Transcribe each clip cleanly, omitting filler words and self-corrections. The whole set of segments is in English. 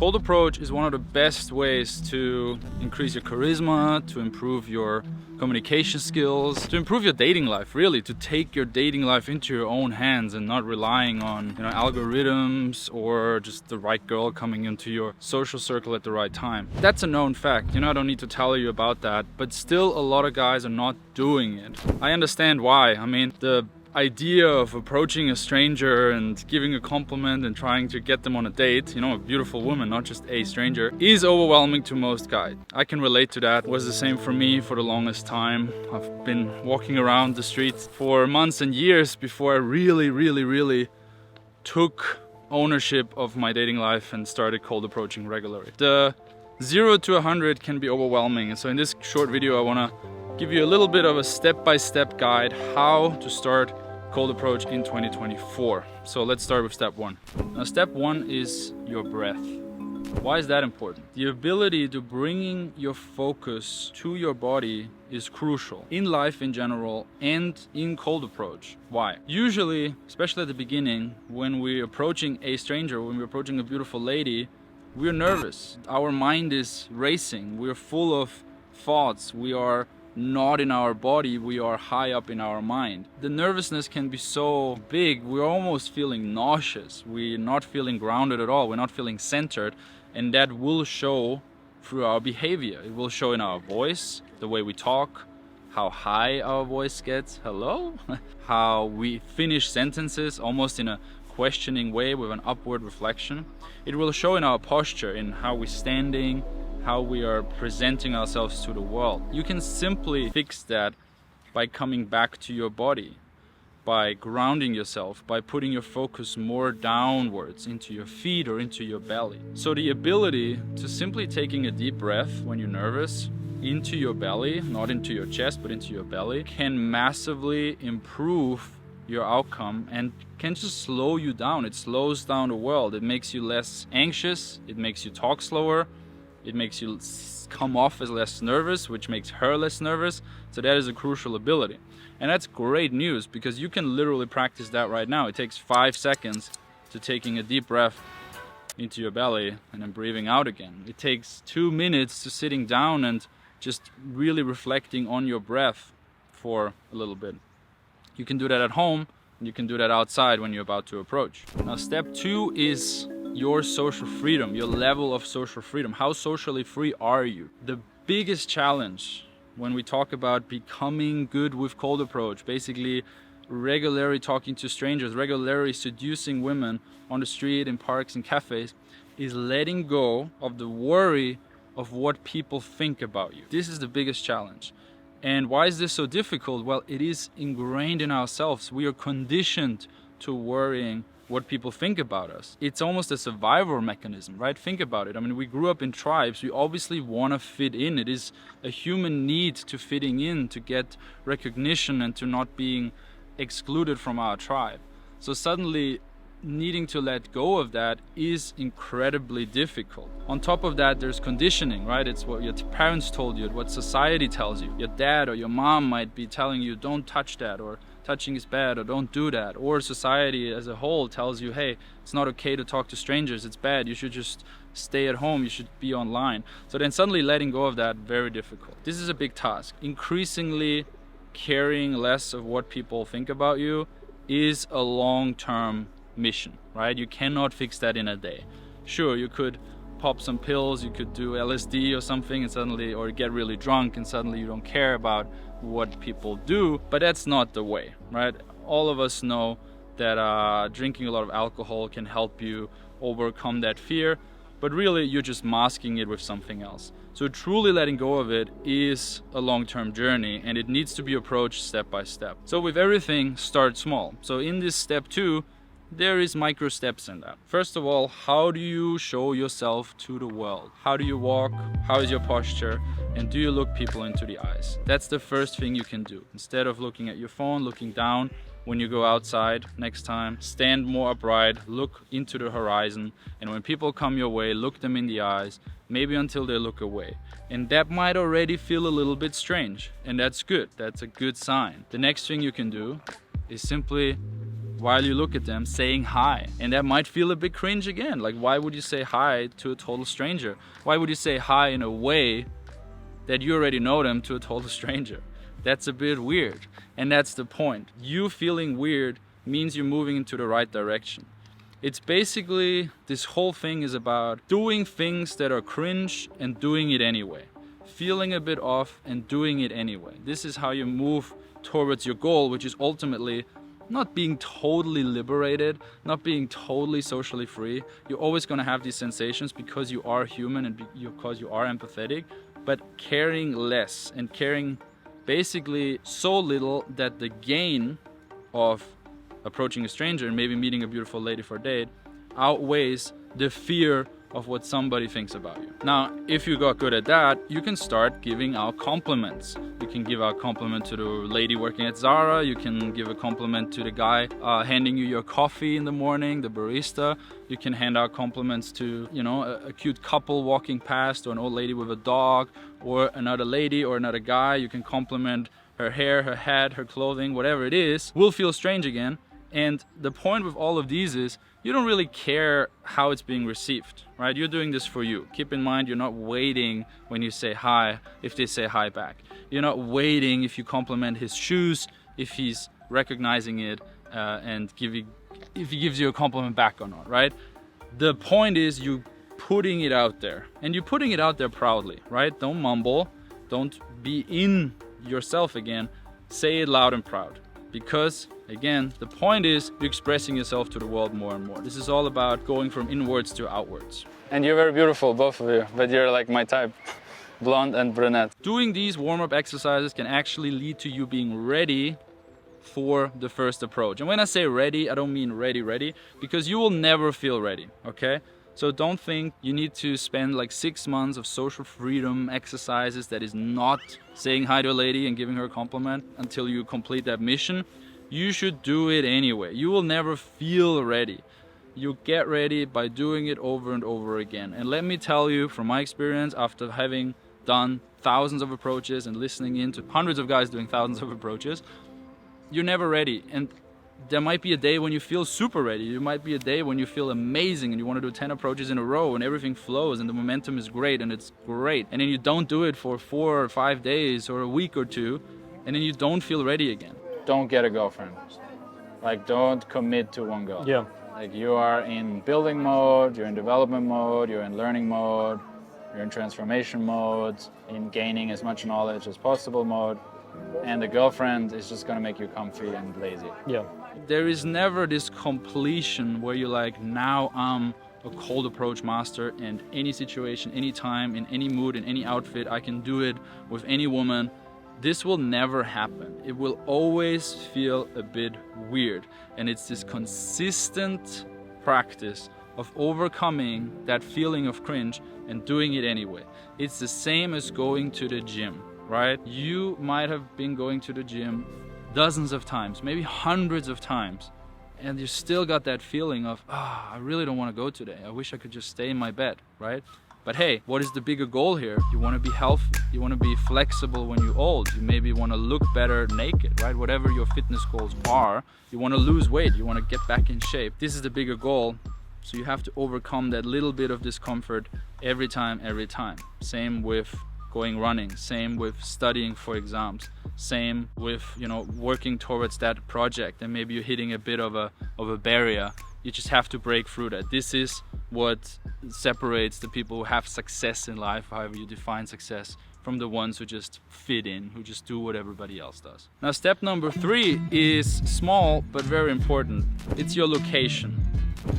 Cold approach is one of the best ways to increase your charisma, to improve your communication skills, to improve your dating life, really, to take your dating life into your own hands and not relying on, algorithms or just the right girl coming into your social circle at the right time. That's a known fact. I don't need to tell you about that, but still a lot of guys are not doing it. I understand why. The idea of approaching a stranger and giving a compliment and trying to get them on a date, a beautiful woman, not just a stranger, is overwhelming to most guys. I can relate to that. It was the same for me for the longest time. I've been walking around the streets for months and years before I really took ownership of my dating life and started cold approaching regularly. The 0 to 100 can be overwhelming, and so in this short video I want to give you a little bit of a step-by-step guide how to start cold approach in 2024. So let's start with step 1. Now, step 1 is your breath. Why is that important? The ability to bringing your focus to your body is crucial in life in general and in cold approach. Why? Usually, especially at the beginning, when we're approaching a stranger, when we're approaching a beautiful lady, we're nervous. Our mind is racing. We're full of thoughts. We are not in our body, we are high up in our mind. The nervousness can be so big, we're almost feeling nauseous. We're not feeling grounded at all, we're not feeling centered, and that will show through our behavior. It will show in our voice, the way we talk, how high our voice gets, hello, how we finish sentences almost in a questioning way with an upward reflection. It will show in our posture, in how we're standing, how we are presenting ourselves to the world. You can simply fix that by coming back to your body, by grounding yourself, by putting your focus more downwards into your feet or into your belly. So the ability to simply taking a deep breath when you're nervous into your belly, not into your chest, but into your belly, can massively improve your outcome and can just slow you down. It slows down the world. It makes you less anxious. It makes you talk slower. It makes you come off as less nervous, which makes her less nervous. So that is a crucial ability. And that's great news because you can literally practice that right now. It takes 5 seconds to taking a deep breath into your belly and then breathing out again. It takes 2 minutes to sitting down and just really reflecting on your breath for a little bit. You can do that at home, and you can do that outside when you're about to approach. Now, step 2 is your social freedom, your level of social freedom. How socially free are you? The biggest challenge when we talk about becoming good with cold approach, basically regularly talking to strangers, regularly seducing women on the street, in parks and cafes, is letting go of the worry of what people think about you. This is the biggest challenge. And why is this so difficult? Well, it is ingrained in ourselves. We are conditioned to worrying what people think about us. It's almost a survival mechanism, right? Think about it. We grew up in tribes. We obviously want to fit in. It is a human need to fitting in, to get recognition and to not being excluded from our tribe. So suddenly needing to let go of that is incredibly difficult. On top of that, there's conditioning, right? It's what your parents told you, what society tells you. Your dad or your mom might be telling you, don't touch that, or touching is bad, or don't do that. Or society as a whole tells you, hey, it's not okay to talk to strangers, it's bad, you should just stay at home, you should be online. So then suddenly letting go of that, very difficult. This is a big task. Increasingly caring less of what people think about you is a long-term mission, right? You cannot fix that in a day. Sure, you could pop some pills, you could do LSD or something and suddenly, or get really drunk and suddenly you don't care about what people do, but that's not the way, right? All of us know that drinking a lot of alcohol can help you overcome that fear, but really you're just masking it with something else. So truly letting go of it is a long-term journey and it needs to be approached step by step. So with everything, start small. So in this step 2, there is micro steps in that. First of all, how do you show yourself to the world? How do you walk? How is your posture? And do you look people into the eyes? That's the first thing you can do. Instead of looking at your phone, looking down, when you go outside next time, stand more upright, look into the horizon, and when people come your way, look them in the eyes, maybe until they look away. And that might already feel a little bit strange, and that's good. That's a good sign. The next thing you can do is simply while you look at them saying hi. And that might feel a bit cringe again. Like, why would you say hi to a total stranger? Why would you say hi in a way that you already know them to a total stranger? That's a bit weird. And that's the point. You feeling weird means you're moving into the right direction. It's basically, this whole thing is about doing things that are cringe and doing it anyway. Feeling a bit off and doing it anyway. This is how you move towards your goal, which is ultimately not being totally liberated, not being totally socially free. You're always going to have these sensations because you are human and because you are empathetic, but caring less and caring basically so little that the gain of approaching a stranger and maybe meeting a beautiful lady for a date outweighs the fear of what somebody thinks about you. Now, if you got good at that, you can start giving out compliments. You can give out compliment to the lady working at Zara. You can give a compliment to the guy handing you your coffee in the morning, the barista. You can hand out compliments to, you know, a cute couple walking past, or an old lady with a dog, or another lady or another guy. You can compliment her hair, her hat, her clothing, whatever it is. Will feel strange again. And the point with all of these is you don't really care how it's being received, right? You're doing this for you. Keep in mind, you're not waiting when you say hi if they say hi back. You're not waiting if you compliment his shoes, if he's recognizing it and if he gives you a compliment back or not, right? The point is you putting it out there, and you're putting it out there proudly, right? Don't mumble, don't be in yourself again. Say it loud and proud. Because, again, the point is you're expressing yourself to the world more and more. This is all about going from inwards to outwards. And you're very beautiful, both of you, but you're like my type, blonde and brunette. Doing these warm-up exercises can actually lead to you being ready for the first approach. And when I say ready, I don't mean ready, because you will never feel ready, okay? So don't think you need to spend like 6 months of social freedom exercises that is not saying hi to a lady and giving her a compliment until you complete that mission. You should do it anyway. You will never feel ready. You get ready by doing it over and over again. And let me tell you from my experience, after having done thousands of approaches and listening in to hundreds of guys doing thousands of approaches, you're never ready. And there might be a day when you feel super ready. There might be a day when you feel amazing and you want to do 10 approaches in a row and everything flows and the momentum is great and it's great. And then you don't do it for 4 or 5 days or a week or 2, and then you don't feel ready again. Don't get a girlfriend. Like, don't commit to one girl. Yeah. Like, you are in building mode, you're in development mode, you're in learning mode, you're in transformation mode, in gaining as much knowledge as possible mode. And the girlfriend is just gonna make you comfy and lazy. Yeah. There is never this completion where you're like, now I'm a cold approach master, and any situation, any time, in any mood, in any outfit, I can do it with any woman. This will never happen. It will always feel a bit weird. And it's this consistent practice of overcoming that feeling of cringe and doing it anyway. It's the same as going to the gym, right? You might have been going to the gym dozens of times, maybe hundreds of times, and you still got that feeling of, I really don't want to go today. I wish I could just stay in my bed, right? But hey, what is the bigger goal here? You want to be healthy. You want to be flexible when you're old. You maybe want to look better naked, right? Whatever your fitness goals are, you want to lose weight. You want to get back in shape. This is the bigger goal. So you have to overcome that little bit of discomfort every time. Same with going running, same with studying for exams, same with, you know, working towards that project, and maybe you're hitting a bit of a barrier. You just have to break through that. This is what separates the people who have success in life, however you define success, from the ones who just fit in, who just do what everybody else does. Now, step number 3 is small but very important. It's your location.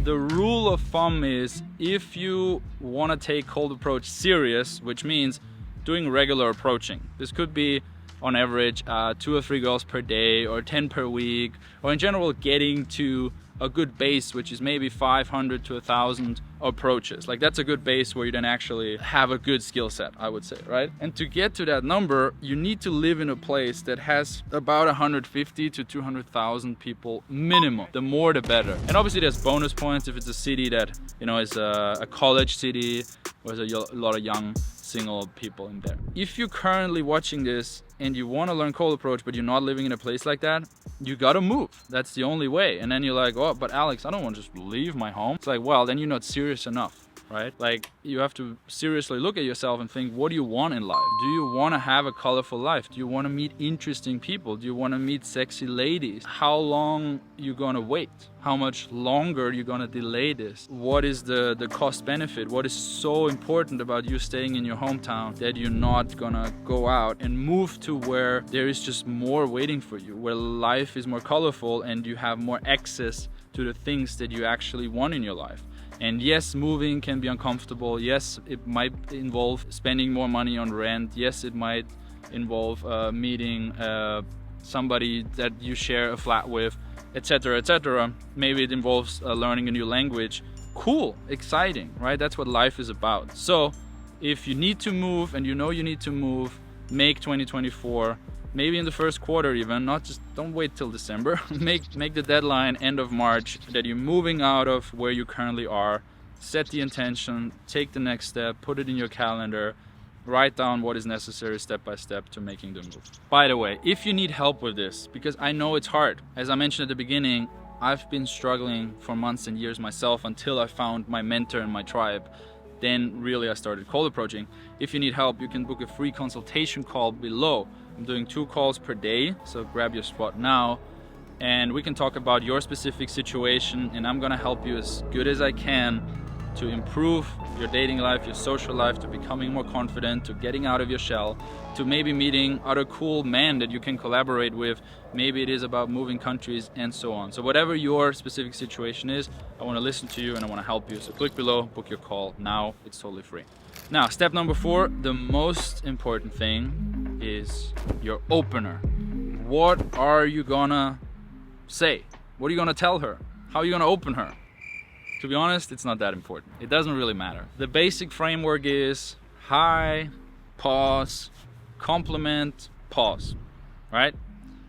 The rule of thumb is, if you want to take cold approach serious, which means doing regular approaching, this could be on average 2 or 3 girls per day, or 10 per week, or in general getting to a good base, which is maybe 500 to 1,000 approaches. Like, that's a good base where you then actually have a good skill set, I would say, right? And to get to that number, you need to live in a place that has about 150 to 200,000 people minimum. The more, the better. And obviously there's bonus points if it's a city that, you know, is a college city, where there's a lot of young single people in there. If you're currently watching this and you want to learn cold approach, but you're not living in a place like that, you gotta move. That's the only way. And then you're like, oh, but Alex, I don't want to just leave my home. It's like, well, then you're not serious enough, right? Like, you have to seriously look at yourself and think, what do you want in life? Do you want to have a colorful life? Do you want to meet interesting people? Do you want to meet sexy ladies? How long you gonna wait? How much longer you gonna delay this? What is the cost benefit? What is so important about you staying in your hometown that you're not gonna go out and move to where there is just more waiting for you, where life is more colorful and you have more access to the things that you actually want in your life? And yes, moving can be uncomfortable. Yes, it might involve spending more money on rent. Yes, it might involve meeting somebody that you share a flat with, etc., etc. Maybe it involves learning a new language. Cool, exciting, right? That's what life is about. So if you need to move and you know you need to move, make 2024, maybe in the first quarter even, not just, don't wait till December. make the deadline end of March that you're moving out of where you currently are. Set the intention, take the next step, put it in your calendar, write down what is necessary step by step to making the move. By the way, if you need help with this, because I know it's hard, as I mentioned at the beginning, I've been struggling for months and years myself until I found my mentor and my tribe. Then really I started cold approaching. If you need help, you can book a free consultation call below. I'm doing 2 calls per day, so grab your spot now and we can talk about your specific situation, and I'm gonna help you as good as I can to improve your dating life, your social life, to becoming more confident, to getting out of your shell, to maybe meeting other cool men that you can collaborate with. Maybe it is about moving countries and so on. So whatever your specific situation is, I want to listen to you and I want to help you. So click below, book your call now. It's totally free. Now, step number 4, the most important thing is your opener. What are you gonna say? What are you gonna tell her? How are you gonna open her? To be honest, it's not that important. It doesn't really matter. The basic framework is hi, pause, compliment, pause, right?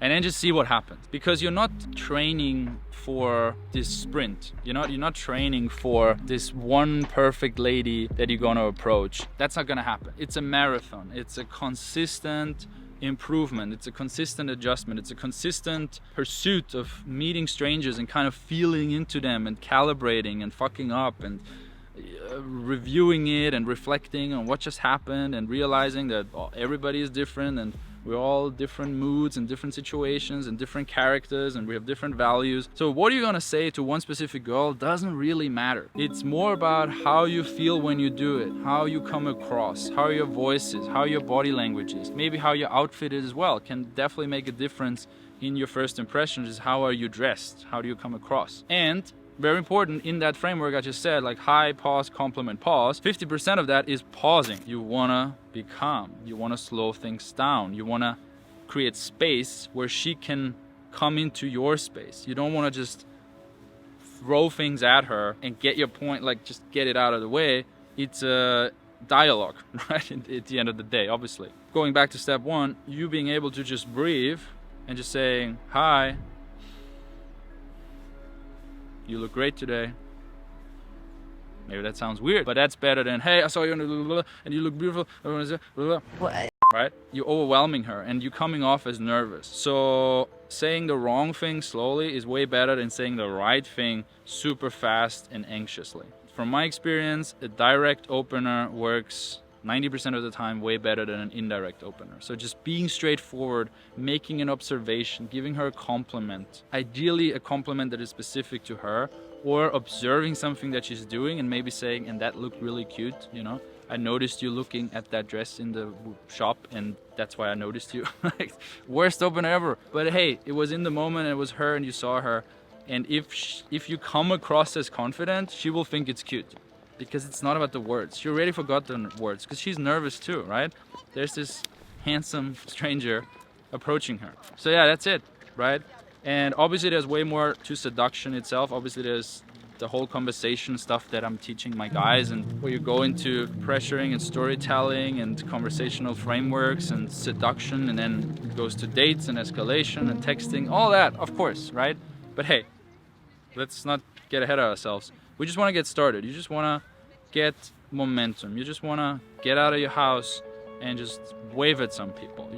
And then just see what happens. Because you're not training for this sprint. You're not training for this one perfect lady that you're gonna approach. That's not gonna happen. It's a marathon. It's a consistent improvement. It's a consistent adjustment. It's a consistent pursuit of meeting strangers and kind of feeling into them and calibrating and fucking up and reviewing it and reflecting on what just happened and realizing that everybody is different and we're all different moods and different situations and different characters and we have different values. So what are you gonna say to one specific girl doesn't really matter. It's more about how you feel when you do it, how you come across, how your voice is, how your body language is, maybe how your outfit is as well. Can definitely make a difference in your first impressions. Is how are you dressed, how do you come across. And very important in that framework I just said, like hi, pause, compliment, pause. 50% of that is pausing. You wanna be calm. You wanna slow things down. You wanna create space where she can come into your space. You don't wanna just throw things at her and get your point, like just get it out of the way. It's a dialogue, right? At the end of the day, obviously. Going back to step 1, you being able to just breathe and just saying, hi, you look great today. Maybe that sounds weird, but that's better than, hey, I saw you and you look beautiful. What? Right? You're overwhelming her and you're coming off as nervous. So saying the wrong thing slowly is way better than saying the right thing super fast and anxiously. From my experience, a direct opener works 90% of the time way better than an indirect opener. So just being straightforward, making an observation, giving her a compliment, ideally a compliment that is specific to her, or observing something that she's doing and maybe saying, and that looked really cute, you know, I noticed you looking at that dress in the shop and that's why I noticed you. Like, worst opener ever. But hey, it was in the moment, it was her and you saw her. And if you come across as confident, she will think it's cute. Because it's not about the words. She already forgot the words because she's nervous too, right? There's this handsome stranger approaching her. So yeah, that's it, right? And obviously there's way more to seduction itself. Obviously there's the whole conversation stuff that I'm teaching my guys, and where you go into pressuring and storytelling and conversational frameworks and seduction, and then it goes to dates and escalation and texting, all that, of course, right? But hey, let's not get ahead of ourselves. We just want to get started. You just want to get momentum. You just want to get out of your house, and just wave at some people.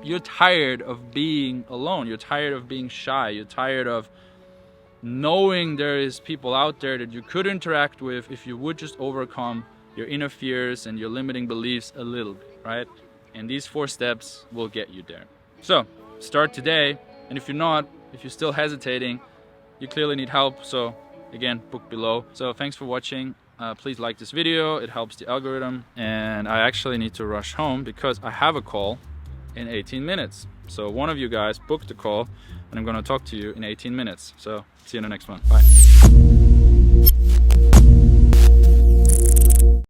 You're tired of being alone. You're tired of being shy. You're tired of knowing there is people out there that you could interact with if you would just overcome your inner fears and your limiting beliefs a little bit, right? And these 4 steps will get you there. So start today. And if you're still hesitating, you clearly need help. So again, book below. So thanks for watching. Please like this video, it helps the algorithm. And I actually need to rush home because I have a call in 18 minutes. So one of you guys booked the call and I'm gonna talk to you in 18 minutes. So see you in the next one, bye.